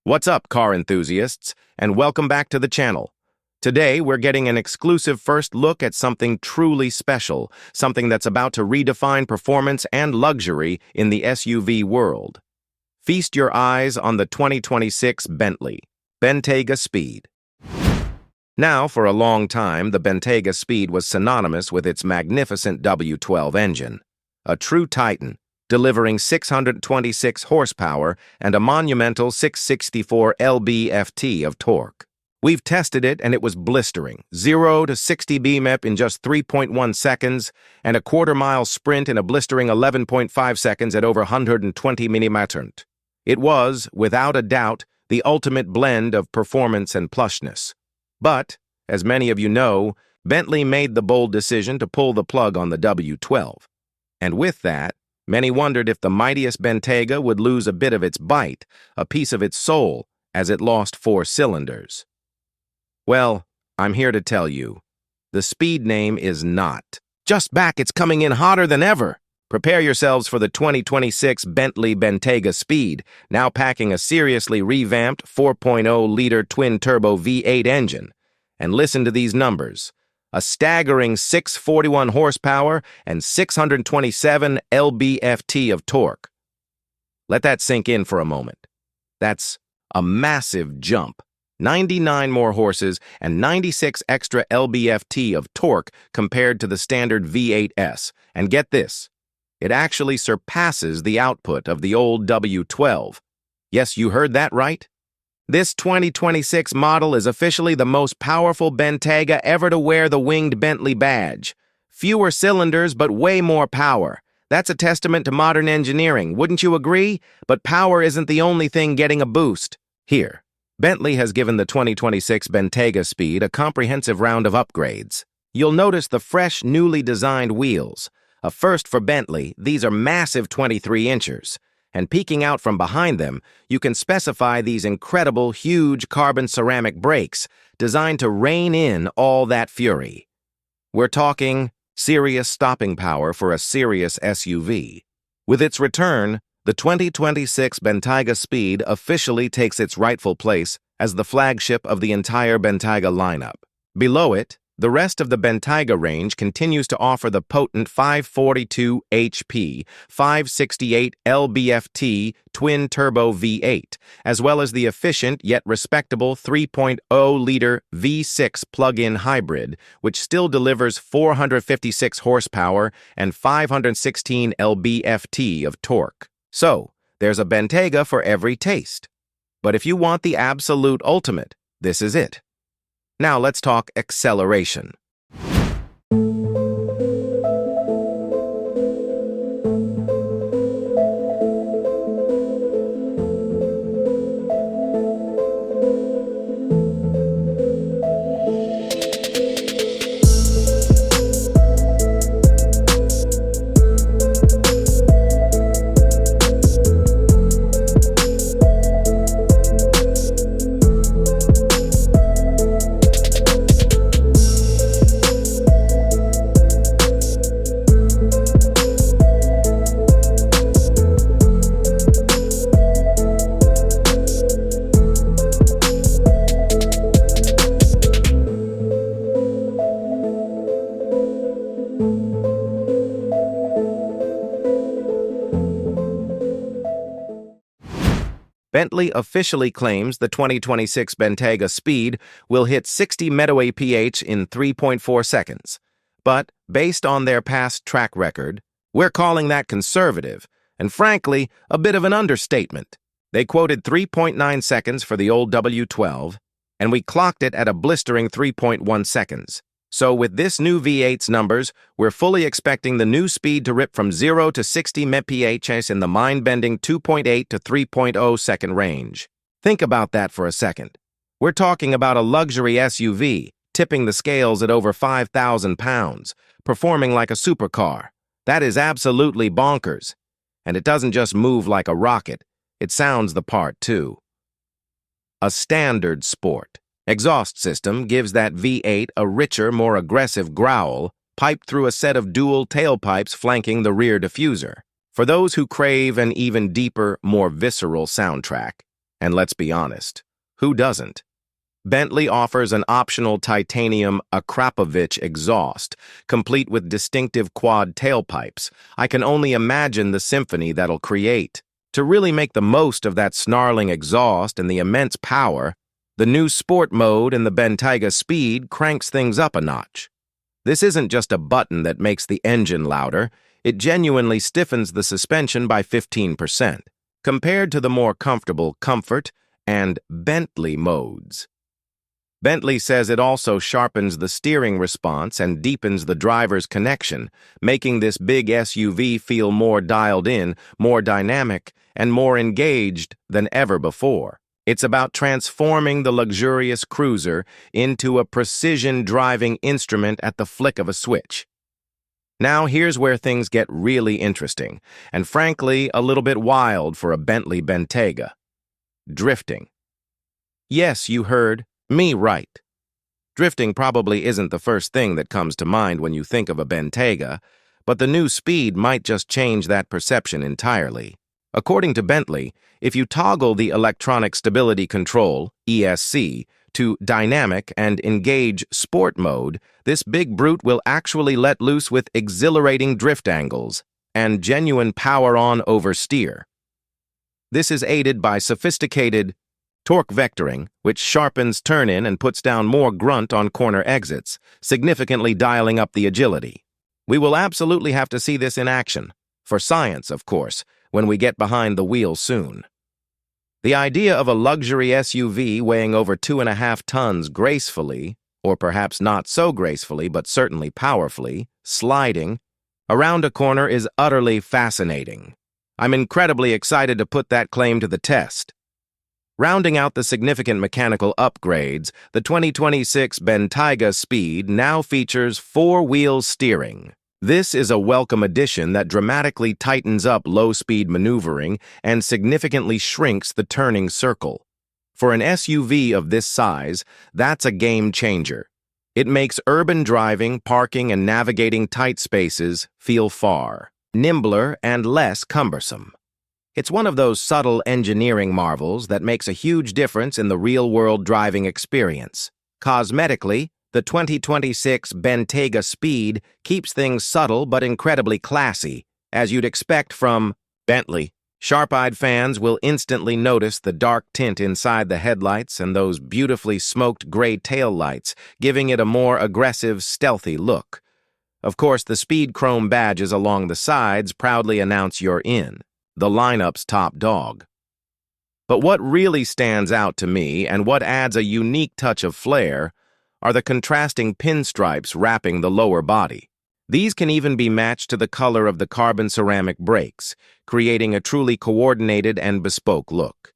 What's up, car enthusiasts, and welcome back to the channel. Today, we're getting an exclusive first look at something truly special, something that's about to redefine performance and luxury in the SUV world. Feast your eyes on the 2026 Bentley Bentayga Speed. Now, for a long time, the Bentayga Speed was synonymous with its magnificent W12 engine, a true titan, delivering 626 horsepower and a monumental 664 lb-ft of torque. We've tested it and it was blistering, 0 to 60 bmep in just 3.1 seconds, and a quarter-mile sprint in a blistering 11.5 seconds at over 120 mm. It was, without a doubt, the ultimate blend of performance and plushness. But, as many of you know, Bentley made the bold decision to pull the plug on the W12. And with that, many wondered if the mightiest Bentayga would lose a bit of its bite, a piece of its soul, as it lost 4 cylinders. Well, I'm here to tell you, the Speed name is not. Just back, it's coming in hotter than ever. Prepare yourselves for the 2026 Bentley Bentayga Speed, now packing a seriously revamped 4.0-liter twin-turbo V8 engine. And listen to these numbers. A staggering 641 horsepower and 627 lb-ft of torque. Let that sink in for a moment. That's a massive jump. 99 more horses and 96 extra lb-ft of torque compared to the standard V8S. And get this, it actually surpasses the output of the old W12. Yes, you heard that right. This 2026 model is officially the most powerful Bentayga ever to wear the winged Bentley badge. Fewer cylinders, but way more power. That's a testament to modern engineering, wouldn't you agree? But power isn't the only thing getting a boost. Here, Bentley has given the 2026 Bentayga Speed a comprehensive round of upgrades. You'll notice the fresh, newly designed wheels. A first for Bentley, these are massive 23-inchers. And peeking out from behind them, you can specify these incredible, huge carbon ceramic brakes designed to rein in all that fury. We're talking serious stopping power for a serious SUV. With its return, the 2026 Bentayga Speed officially takes its rightful place as the flagship of the entire Bentayga lineup. Below it, the rest of the Bentayga range continues to offer the potent 542 HP, 568 lb-ft twin-turbo V8, as well as the efficient yet respectable 3.0-liter V6 plug-in hybrid, which still delivers 456 horsepower and 516 lb-ft of torque. So, there's a Bentayga for every taste. But if you want the absolute ultimate, this is it. Now let's talk acceleration. Bentley officially claims the 2026 Bentayga Speed will hit 60 mph in 3.4 seconds. But, based on their past track record, we're calling that conservative, and frankly, a bit of an understatement. They quoted 3.9 seconds for the old W12, and we clocked it at a blistering 3.1 seconds. So with this new V8's numbers, we're fully expecting the new speed to rip from 0 to 60 mph in the mind-bending 2.8 to 3.0 second range. Think about that for a second. We're talking about a luxury SUV, tipping the scales at over 5,000 pounds, performing like a supercar. That is absolutely bonkers. And it doesn't just move like a rocket, it sounds the part too. A standard sport exhaust system gives that V8 a richer, more aggressive growl, piped through a set of dual tailpipes flanking the rear diffuser. For those who crave an even deeper, more visceral soundtrack, And let's be honest, who doesn't? Bentley offers an optional titanium Akrapovic exhaust, complete with distinctive quad tailpipes. I can only imagine the symphony that'll create. To really make the most of that snarling exhaust and the immense power, the new sport mode in the Bentayga Speed cranks things up a notch. This isn't just a button that makes the engine louder, it genuinely stiffens the suspension by 15%, compared to the more comfortable Comfort and Bentley modes. Bentley says it also sharpens the steering response and deepens the driver's connection, making this big SUV feel more dialed in, more dynamic, and more engaged than ever before. It's about transforming the luxurious cruiser into a precision driving instrument at the flick of a switch. Now here's where things get really interesting, and frankly, a little bit wild for a Bentley Bentayga. Drifting. Yes, you heard me right. Drifting probably isn't the first thing that comes to mind when you think of a Bentayga, but the new Speed might just change that perception entirely. According to Bentley, if you toggle the electronic stability control, ESC, to dynamic and engage sport mode, this big brute will actually let loose with exhilarating drift angles and genuine power-on oversteer. This is aided by sophisticated torque vectoring, which sharpens turn-in and puts down more grunt on corner exits, significantly dialing up the agility. We will absolutely have to see this in action, for science, of course, when we get behind the wheel soon. The idea of a luxury SUV weighing over 2.5 tons gracefully, or perhaps not so gracefully but certainly powerfully, sliding around a corner is utterly fascinating. I'm incredibly excited to put that claim to the test. Rounding out the significant mechanical upgrades, the 2026 Bentayga Speed now features four-wheel steering. This is a welcome addition that dramatically tightens up low-speed maneuvering and significantly shrinks the turning circle. For an SUV of this size, that's a game changer. It makes urban driving, parking, and navigating tight spaces feel far nimbler and less cumbersome. It's one of those subtle engineering marvels that makes a huge difference in the real-world driving experience. Cosmetically, the 2026 Bentayga Speed keeps things subtle but incredibly classy, as you'd expect from Bentley. Sharp-eyed fans will instantly notice the dark tint inside the headlights and those beautifully smoked gray taillights, giving it a more aggressive, stealthy look. Of course, the Speed chrome badges along the sides proudly announce you're in, the lineup's top dog. But what really stands out to me, and what adds a unique touch of flair, are the contrasting pinstripes wrapping the lower body. These can even be matched to the color of the carbon ceramic brakes, creating a truly coordinated and bespoke look.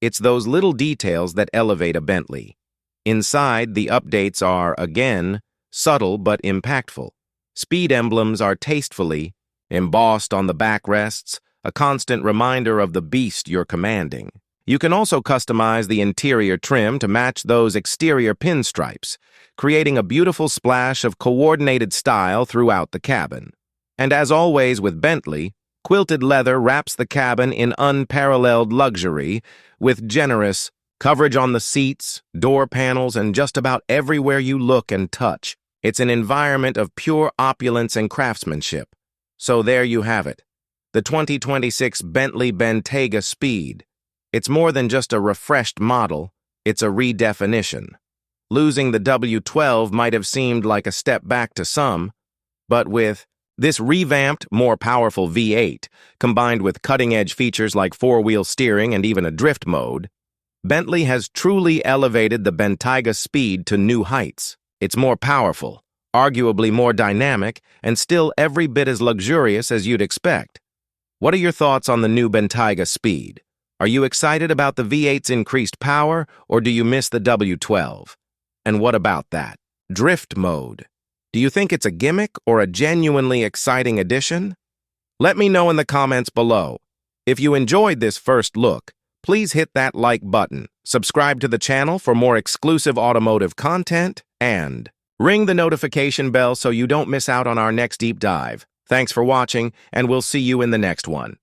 It's those little details that elevate a Bentley. Inside, the updates are, again, subtle but impactful. Speed emblems are tastefully embossed on the backrests, a constant reminder of the beast you're commanding. You can also customize the interior trim to match those exterior pinstripes, creating a beautiful splash of coordinated style throughout the cabin. And as always with Bentley, quilted leather wraps the cabin in unparalleled luxury, with generous coverage on the seats, door panels, and just about everywhere you look and touch. It's an environment of pure opulence and craftsmanship. So there you have it, the 2026 Bentley Bentayga Speed. It's more than just a refreshed model, it's a redefinition. Losing the W12 might have seemed like a step back to some, but with this revamped, more powerful V8, combined with cutting-edge features like four-wheel steering and even a drift mode, Bentley has truly elevated the Bentayga Speed to new heights. It's more powerful, arguably more dynamic, and still every bit as luxurious as you'd expect. What are your thoughts on the new Bentayga Speed? Are you excited about the V8's increased power, or do you miss the W12? And what about that drift mode? Do you think it's a gimmick or a genuinely exciting addition? Let me know in the comments below. If you enjoyed this first look, please hit that like button, subscribe to the channel for more exclusive automotive content, and ring the notification bell so you don't miss out on our next deep dive. Thanks for watching, and we'll see you in the next one.